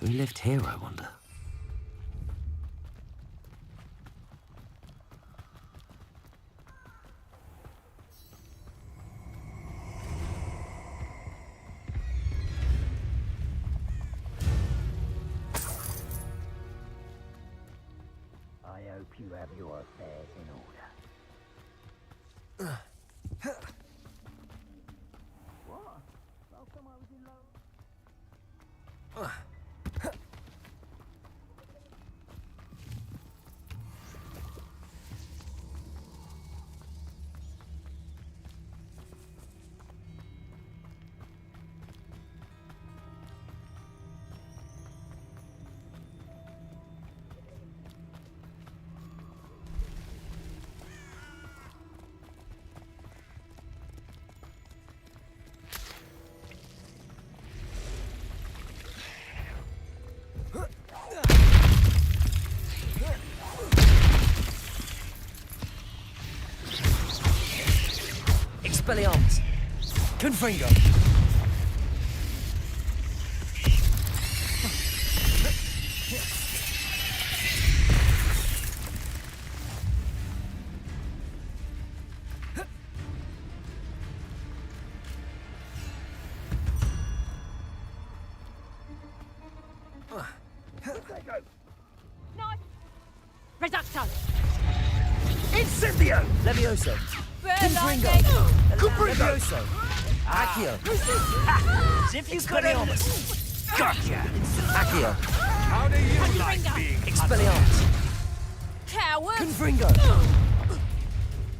Who lived here, I wonder? I hope you have your affairs in order. What? Last time I was in love. Expelliarmus! Confringo! Reducto! Incendio! Levioso! Confringo! Levioso! Accio! As if you could Gotcha! Accio! How do you like being Expelliarmus! Coward! Confringo!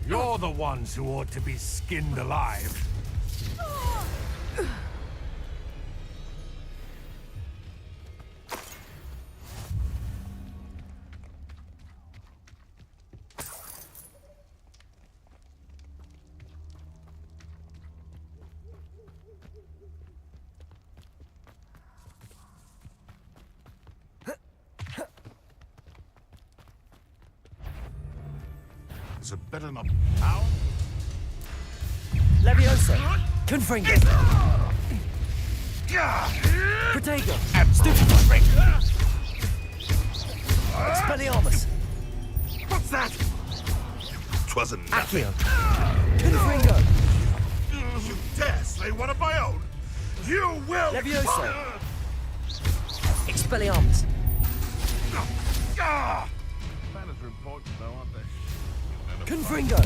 You're the ones who ought to be skinned alive. Is it better not power? Levioso! Confringo! Protego! Stupid strength! Expelliarmus! What's that? Twasn't nothing. Accio! Confringo! You dare slay one of my own? You will! Levioso! Expelliarmus! Planners are important though, aren't they? Confringo!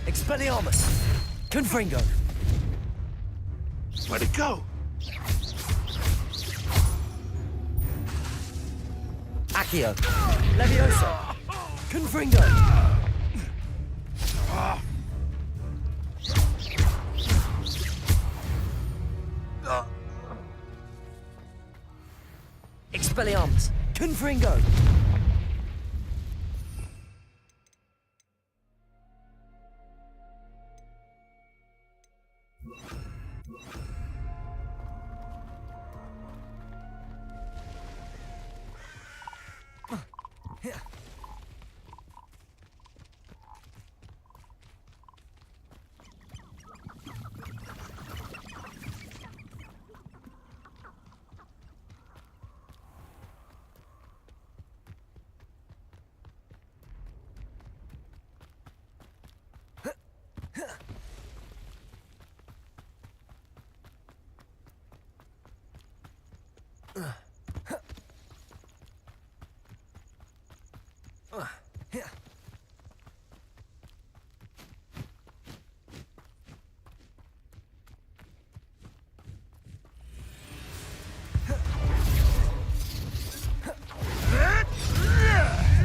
Expelliarmus! Confringo! Where'd it go? Accio! Levioso! Confringo! Expelliarmus! Confringo!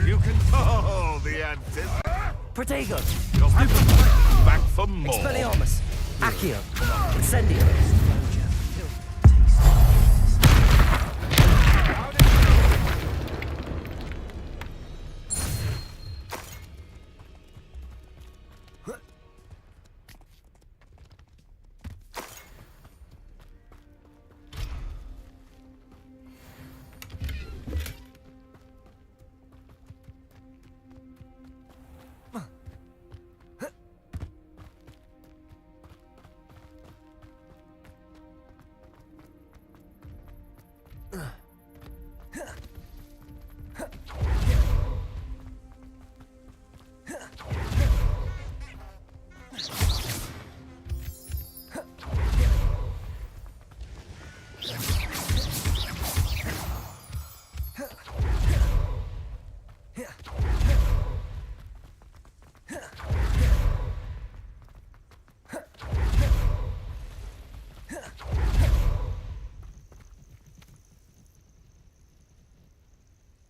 You can call the antithesis. Protego. You'll have to fight back for more. Expelliarmus. Accio. Incendio.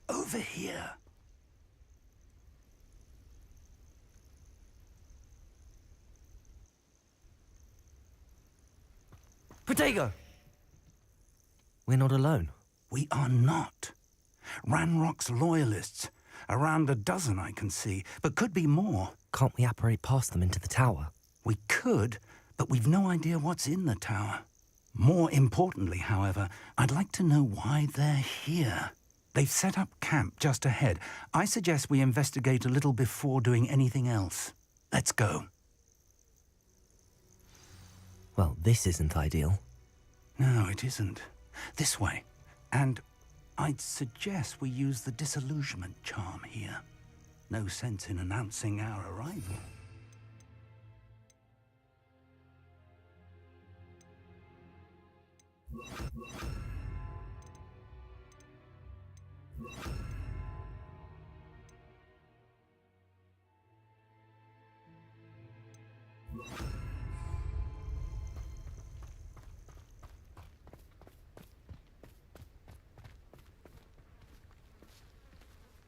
Over here. Protego. We're not alone. We are not. Ranrock's loyalists. Around a dozen I can see, but could be more. Can't we apparate past them into the tower? We could, but we've no idea what's in the tower. More importantly, however, I'd like to know why they're here. They've set up camp just ahead. I suggest we investigate a little before doing anything else. Let's go. Well, this isn't ideal. No, it isn't. This way. And I'd suggest we use the disillusionment charm here. No sense in announcing our arrival.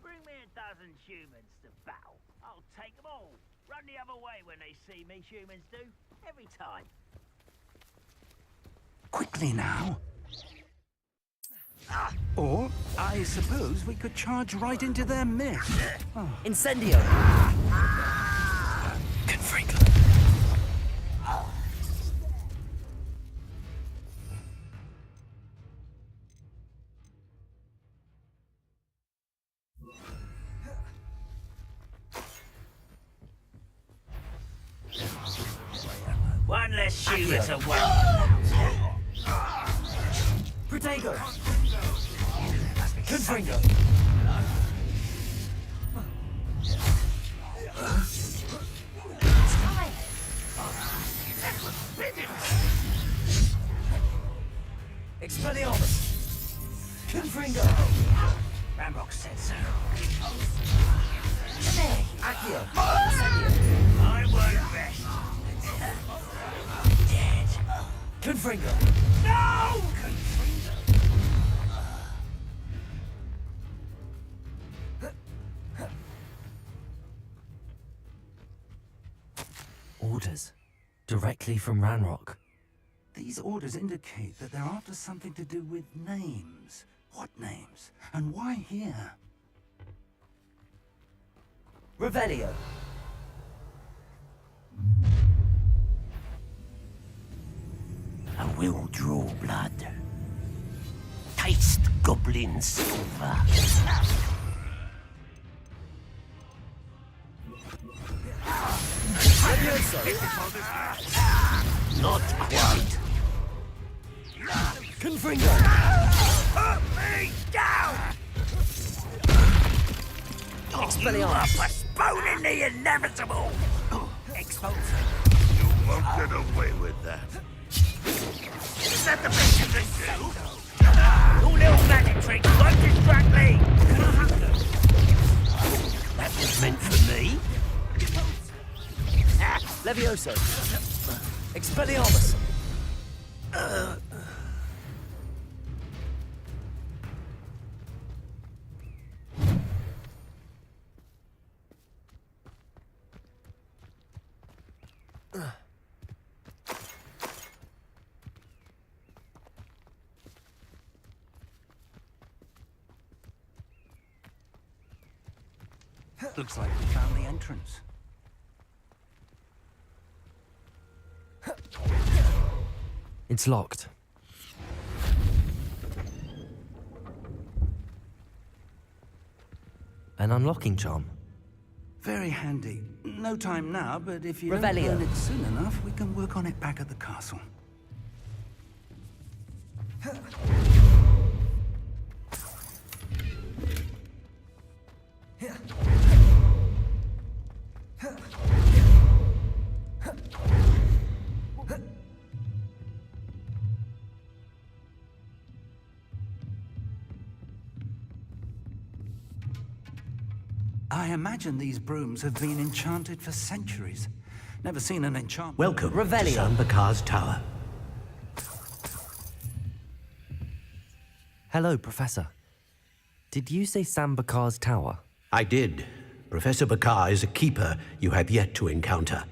Bring me a dozen humans to battle. I'll take them all. Run the other way when they see me, humans do. Every time. Quickly now. Or, I suppose we could charge right into their midst. Incendio. Confringo. One less human to one. Protego. Confringo. Expelliarmus. Confringo. Ramrock said so. Accio. I won't rest. Dead. Confringo. No! Orders. Directly from Ranrock. These orders indicate that they're after something to do with names. What names? And why here? Revelio. I will draw blood. Taste goblin silver. Levioso! Not quite. Confringo! Put me down! Expelliarmus! Postponing the inevitable! Expulsion. You won't get away with that. Is that the best you can do? Your little magic tricks won't distract me! That was meant for me. Levioso! Expelliarmus! Looks like we found the entrance. It's locked. An unlocking charm. Very handy. No time now, but if you don't Revelio. learn it soon enough, we can work on it back at the castle. I imagine these brooms have been enchanted for centuries. Never seen an enchantment. Welcome Revelio. to San Bakar's Tower. Hello, Professor. Did you say Sam Bakar's tower? I did. Professor Bakar is a keeper you have yet to encounter.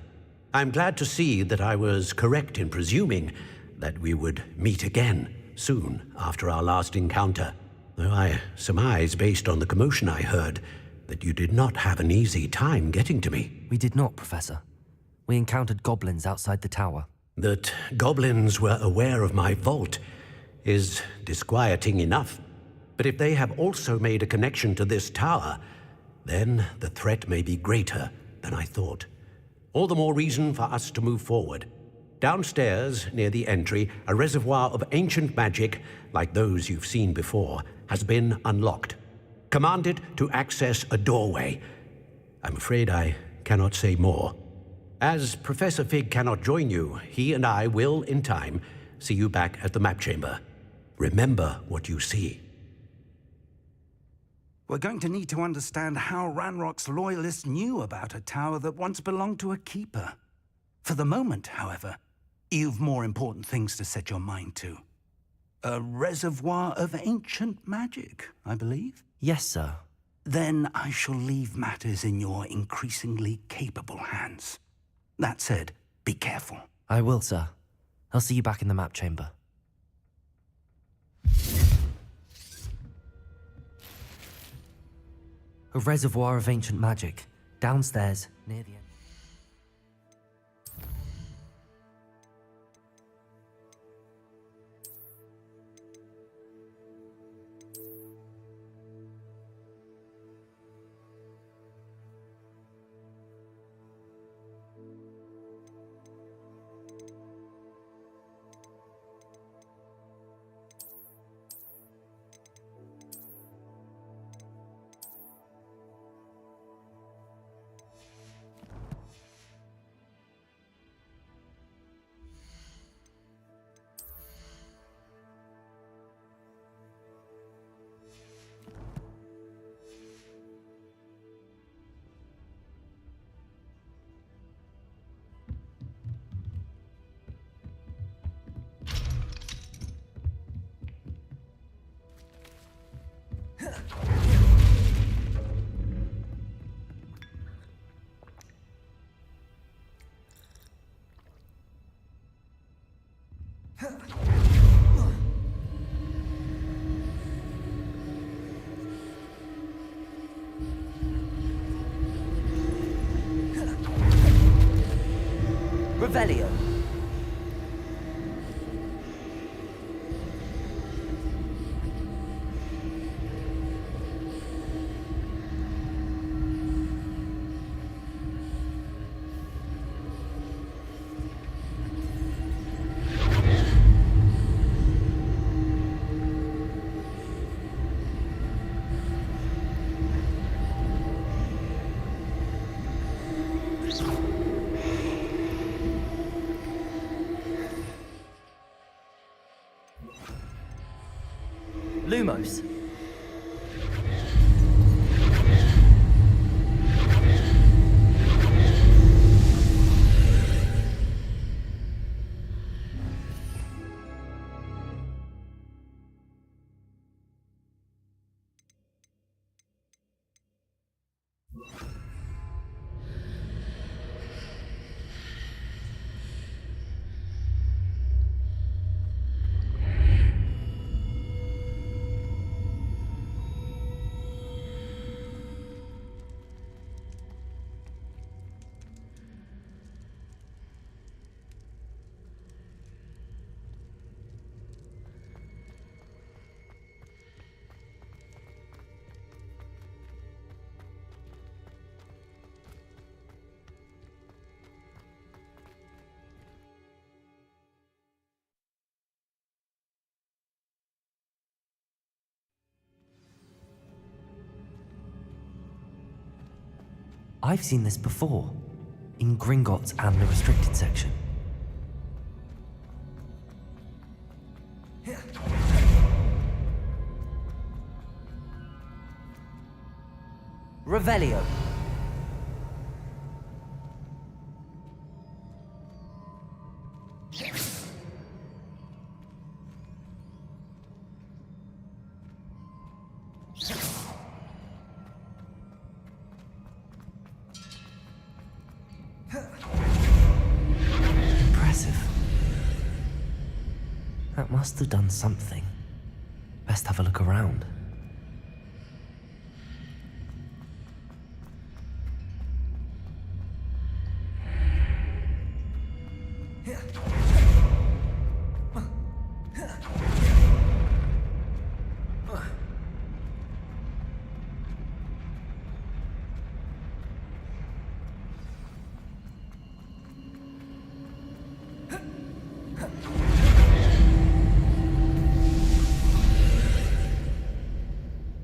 I'm glad to see that I was correct in presuming that we would meet again soon after our last encounter, though I surmise, based on the commotion I heard, that you did not have an easy time getting to me. We did not, Professor. We encountered goblins outside the tower. That goblins were aware of my vault is disquieting enough. But if they have also made a connection to this tower, then the threat may be greater than I thought. All the more reason for us to move forward. Downstairs, near the entry, a reservoir of ancient magic, like those you've seen before, has been unlocked. Command it to access a doorway. I'm afraid I cannot say more. As Professor Fig cannot join you, he and I will, in time, see you back at the map chamber. Remember what you see. We're going to need to understand how Ranrock's loyalists knew about a tower that once belonged to a keeper. For the moment, however, you've more important things to set your mind to. A reservoir of ancient magic, I believe? Yes, sir. Then I shall leave matters in your increasingly capable hands. That said, be careful. I will, sir. I'll see you back in the map chamber. A reservoir of ancient magic, downstairs, near the end. Revelio. Lumos. I've seen this before, in Gringotts and the restricted section. Revelio. Impressive. That must have done something. Best have a look around.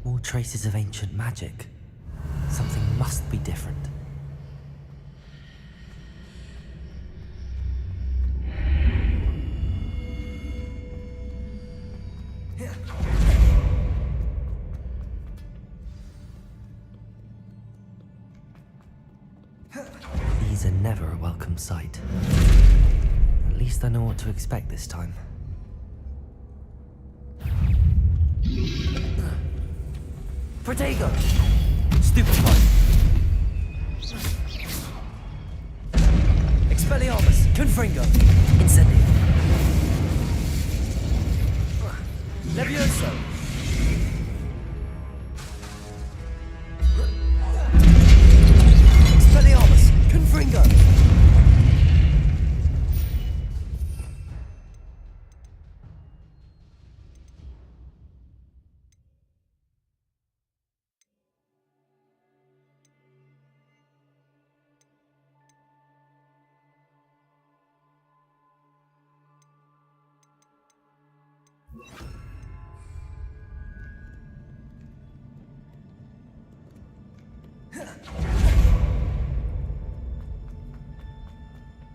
More traces of ancient magic. Something must be different. These are never a welcome sight. At least I know what to expect this time. Protego! Stupefy! Expelliarmus! Confringo! Incendio! Levioso! Expelliarmus! Confringo!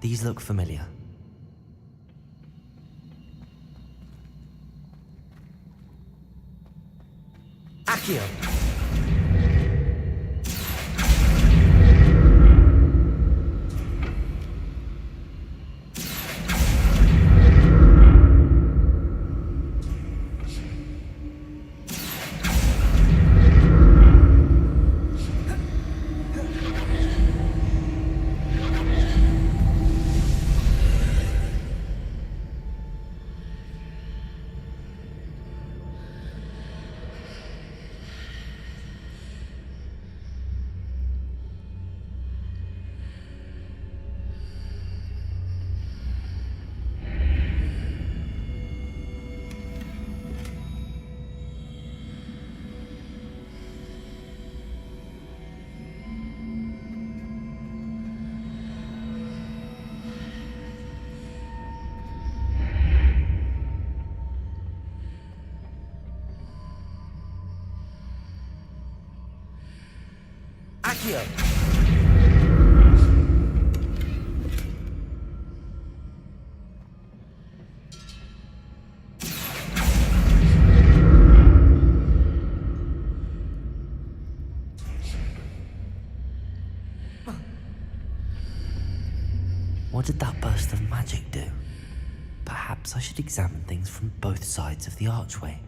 These look familiar. Accio! Accio! What did that burst of magic do? Perhaps I should examine things from both sides of the archway.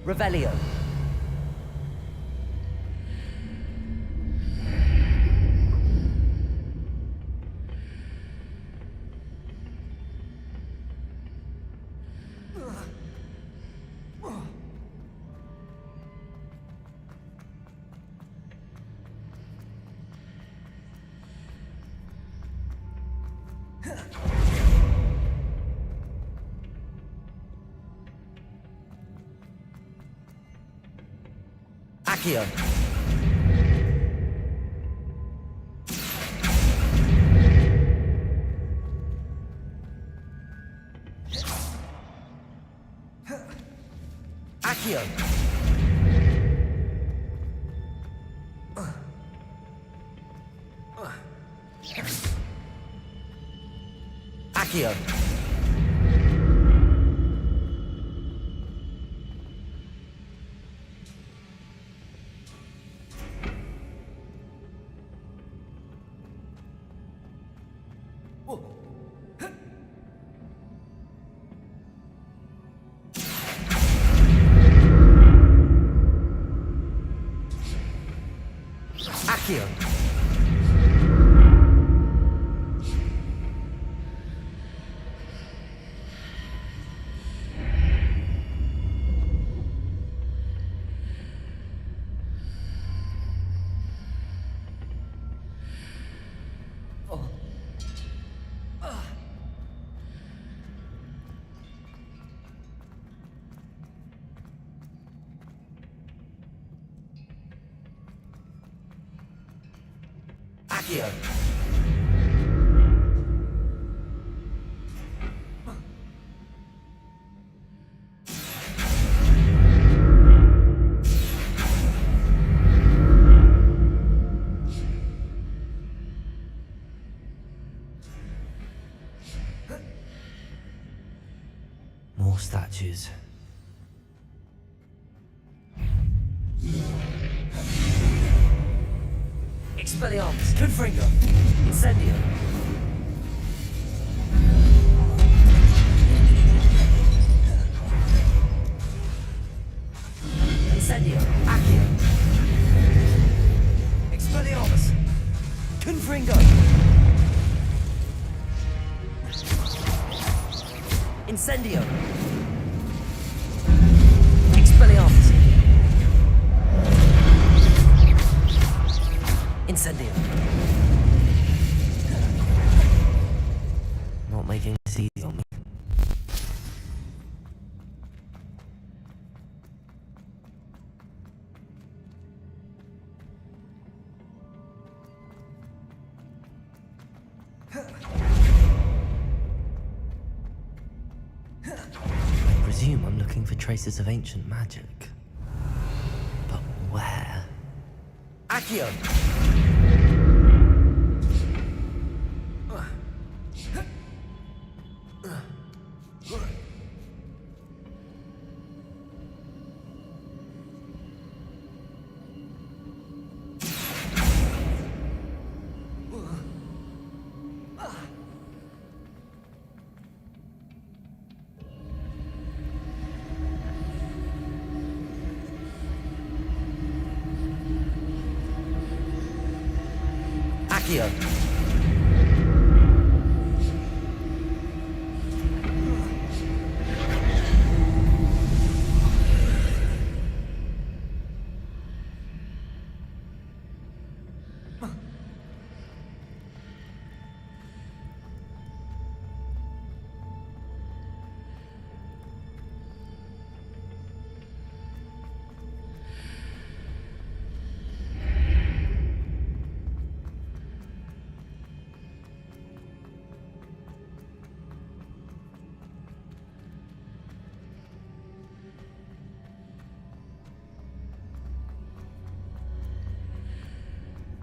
Revelio. Accio. Accio. Accio. Accio. Accio. More statues. Expelliarmus. Confringo. Incendio. Incendio. Accio. Expelliarmus. Confringo. Incendio. Expelliarmus. Incendio. Not making this easy on me. I presume I'm looking for traces of ancient magic. But where? Accio. Accio.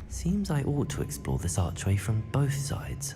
Seems I ought to explore this archway from both sides.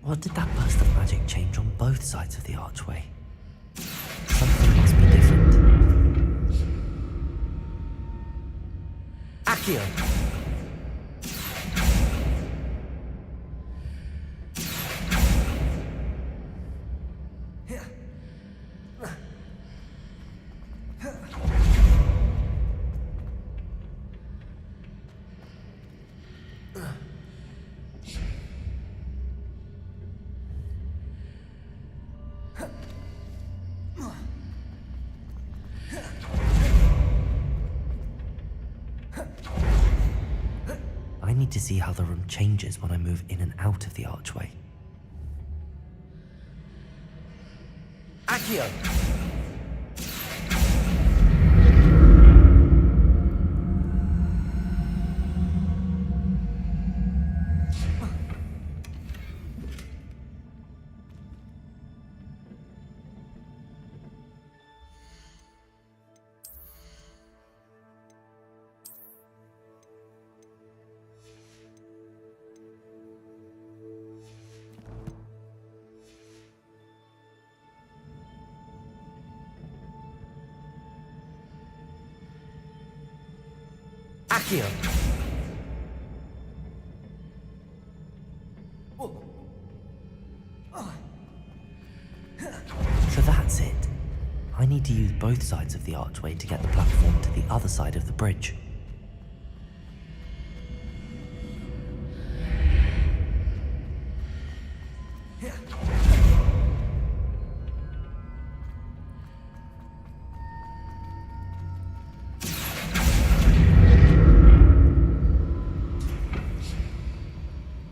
What did that burst of magic change on both sides of the archway? Something must be different. Accio. I need to see how the room changes when I move in and out of the archway. Accio. Accio. So that's it. I need to use both sides of the archway to get the platform to the other side of the bridge.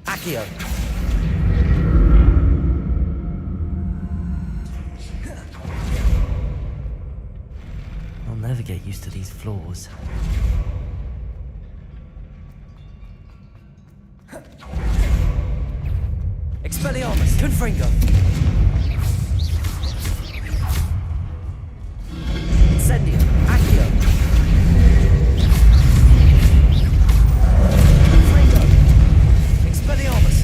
Accio. I'll never get used to these floors. Expelliarmus. Confringo. Incendio. Accio. Confringo. Expelliarmus.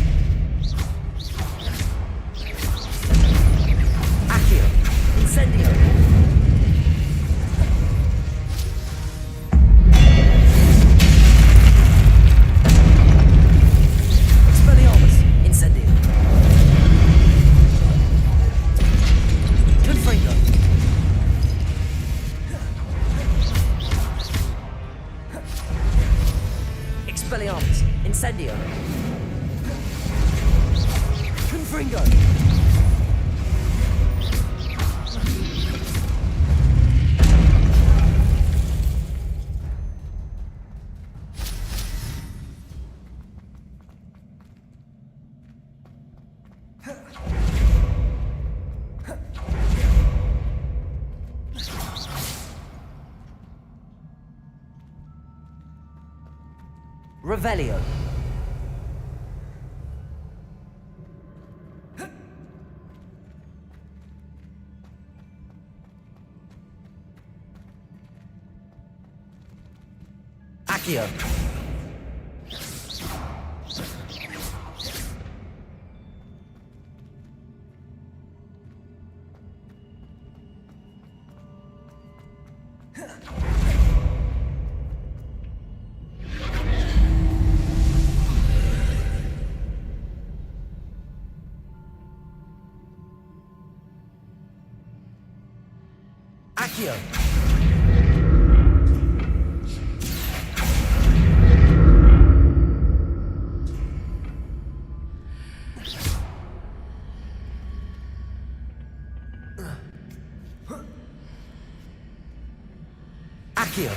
Accio. Incendio. Expelliarmus. Incendio. Confringo. Expelliarmus. Incendio. Confringo. Revelio. Accio. Accio. Accio.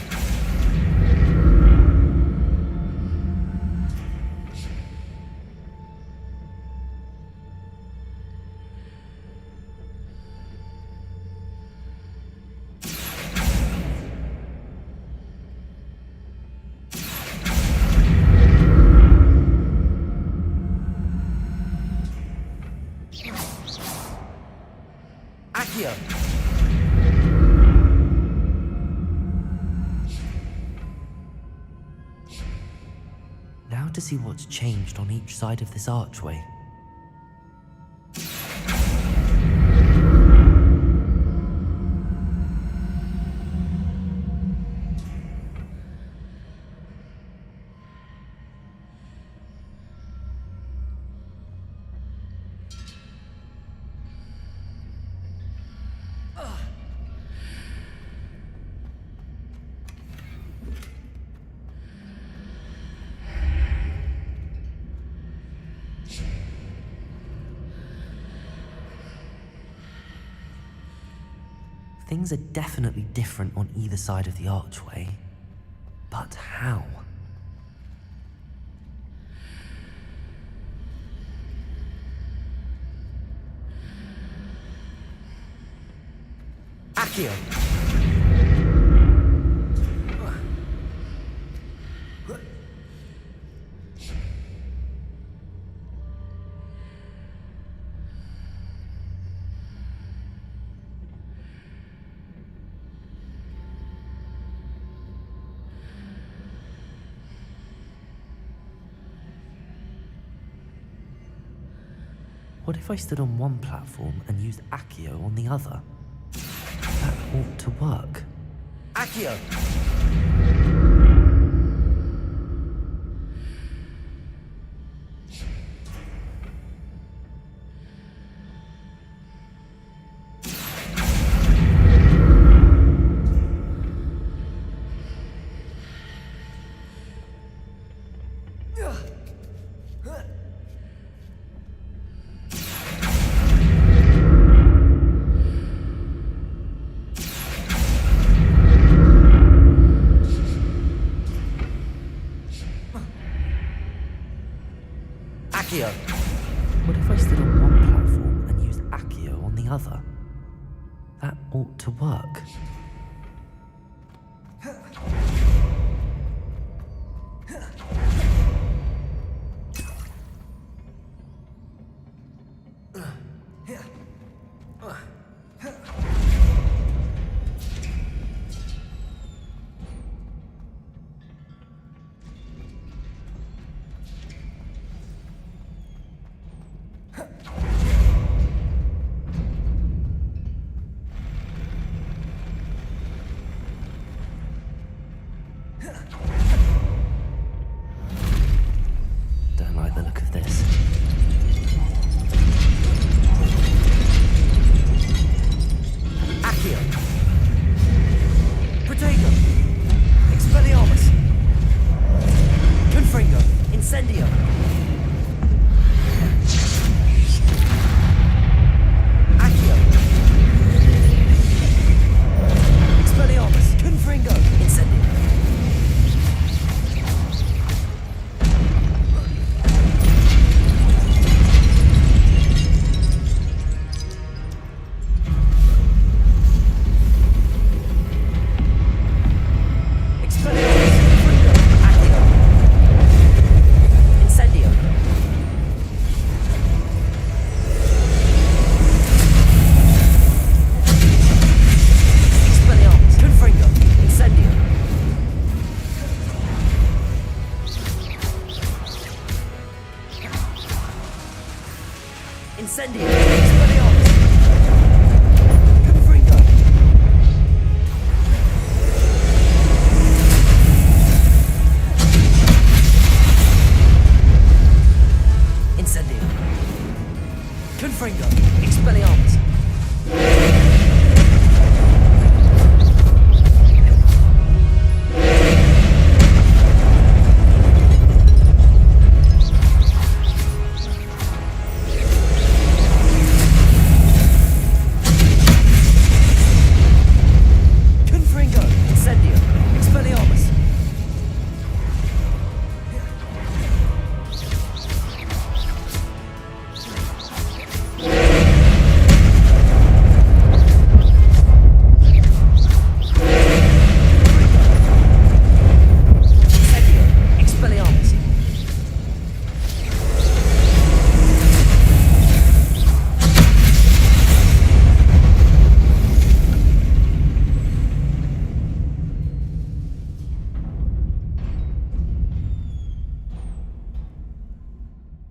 Accio. Now to see what's changed on each side of this archway. Things are definitely different on either side of the archway. But how? Accio. What if I stood on one platform and used Accio on the other? That ought to work. Accio. Accio. What if I stood on one platform and used Accio on the other? That ought to work. Don't like the look of this. Accio. Protego. Expelliarmus. Confringo. Incendio. Accio. Expelliarmus. Confringo. Incendio. Incendio. Expelliarmus. Confringo. Incendio. Confringo. Expelliarmus.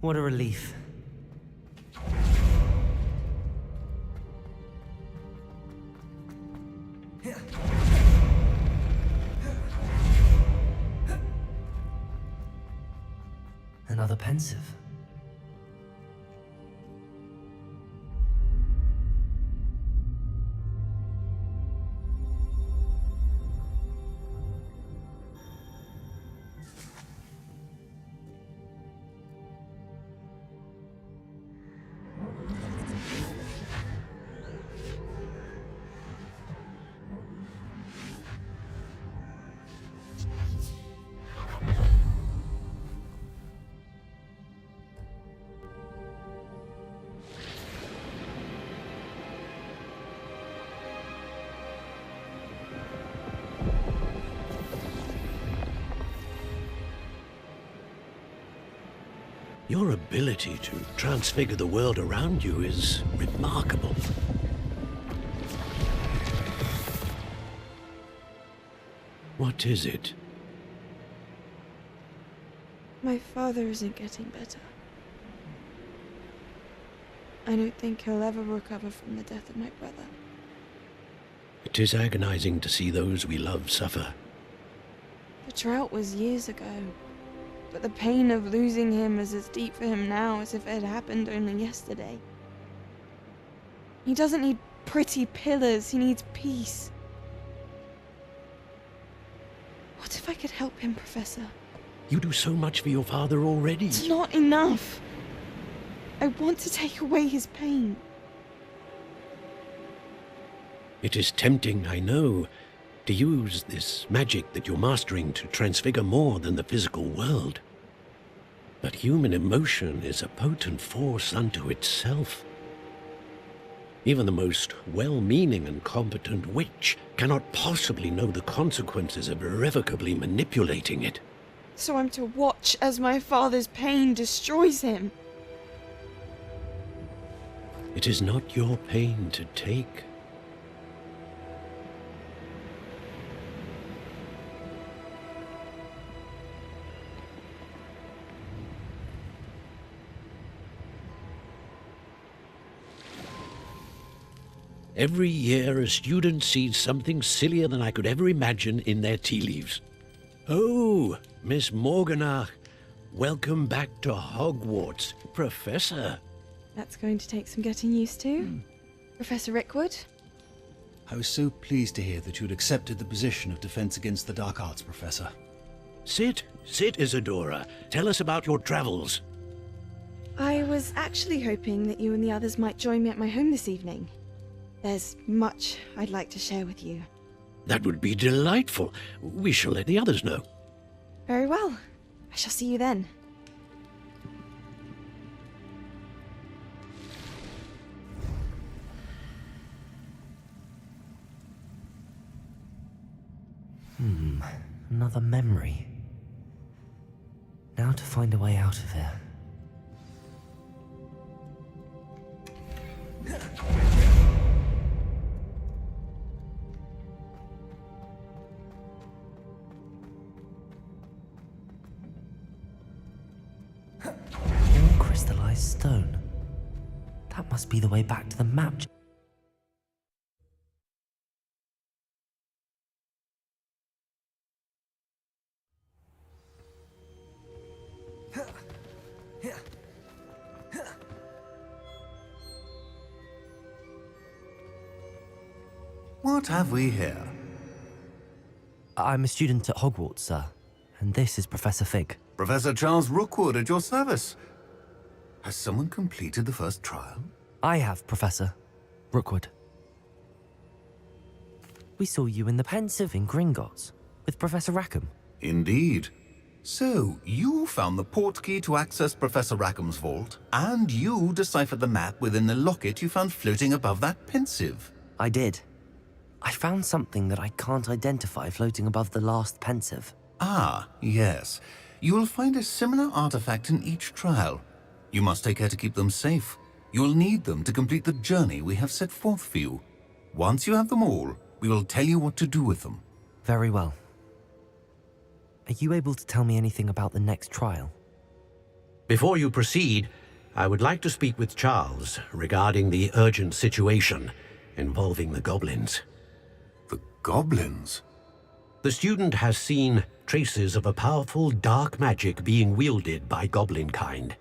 What a relief. Another pensive. Your ability to transfigure the world around you is remarkable. What is it? My father isn't getting better. I don't think he'll ever recover from the death of my brother. It is agonizing to see those we love suffer. The drought was years ago, but the pain of losing him is as deep for him now as if it had happened only yesterday. He doesn't need pretty pillars, he needs peace. What if I could help him, Professor? You do so much for your father already. It's not enough. I want to take away his pain. It is tempting, I know, to use this magic that you're mastering to transfigure more than the physical world. But human emotion is a potent force unto itself. Even the most well-meaning and competent witch cannot possibly know the consequences of irrevocably manipulating it. So I'm to watch as my father's pain destroys him. It is not your pain to take. Every year, a student sees something sillier than I could ever imagine in their tea leaves. Oh, Miss Morganach, welcome back to Hogwarts, Professor. That's going to take some getting used to. Professor Rickwood? I was so pleased to hear that you'd accepted the position of Defense Against the Dark Arts, Professor. Sit, Isadora. Tell us about your travels. I was actually hoping that you and the others might join me at my home this evening. There's much I'd like to share with you. That would be delightful. We shall let the others know. Very well. I shall see you then. Another memory. Now to find a way out of here. More crystallized stone. That must be the way back to the map. What have we here? I'm a student at Hogwarts, sir. And this is Professor Fig. Professor Charles Rookwood at your service. Has someone completed the first trial? I have, Professor Rookwood. We saw you in the Pensive in Gringotts with Professor Rackham. Indeed. So, you found the portkey to access Professor Rackham's vault, and you deciphered the map within the locket you found floating above that Pensive. I did. I found something that I can't identify floating above the last Pensive. Ah, yes. You will find a similar artifact in each trial. You must take care to keep them safe. You will need them to complete the journey we have set forth for you. Once you have them all, we will tell you what to do with them. Very well. Are you able to tell me anything about the next trial? Before you proceed, I would like to speak with Charles regarding the urgent situation involving the goblins. The goblins? The student has seen traces of a powerful dark magic being wielded by goblin kind.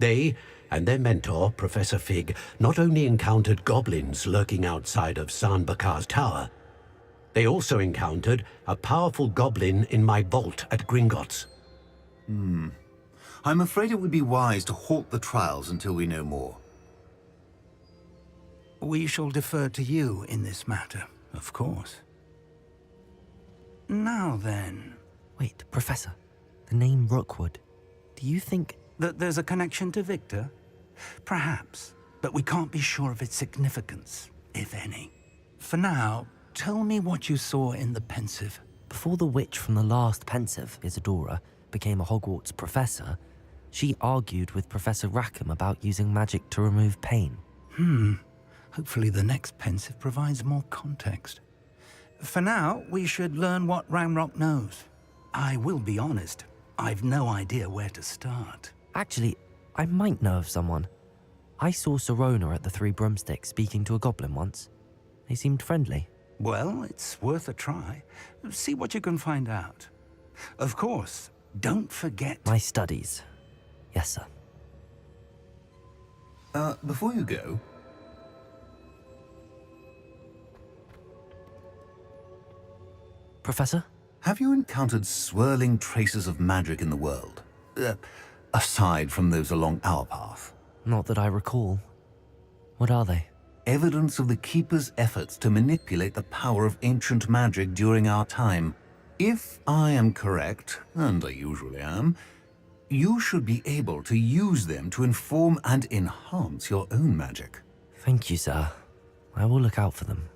They and their mentor, Professor Fig, not only encountered goblins lurking outside of San Bakar's tower, they also encountered a powerful goblin in my vault at Gringotts. I'm afraid it would be wise to halt the trials until we know more. We shall defer to you in this matter, of course. Now then... Wait, Professor. The name Rookwood. Do you think... that there's a connection to Victor? Perhaps, but we can't be sure of its significance, if any. For now, tell me what you saw in the Pensive. Before the witch from the last Pensive, Isadora, became a Hogwarts professor, She argued with Professor Rackham about using magic to remove pain. Hopefully the next pensive provides more context. For now, we should learn what Ranrock knows. I will be honest, I've no idea where to start. Actually, I might know of someone. I saw Sirona at the Three Broomsticks speaking to a goblin once. They seemed friendly. Well, it's worth a try. See what you can find out. Of course, don't forget... My studies. Yes, sir. Before you go... Professor? Have you encountered swirling traces of magic in the world? Aside from those along our path? Not that I recall. What are they? Evidence of the Keeper's efforts to manipulate the power of ancient magic during our time. If I am correct, and I usually am, you should be able to use them to inform and enhance your own magic. Thank you, sir. I will look out for them.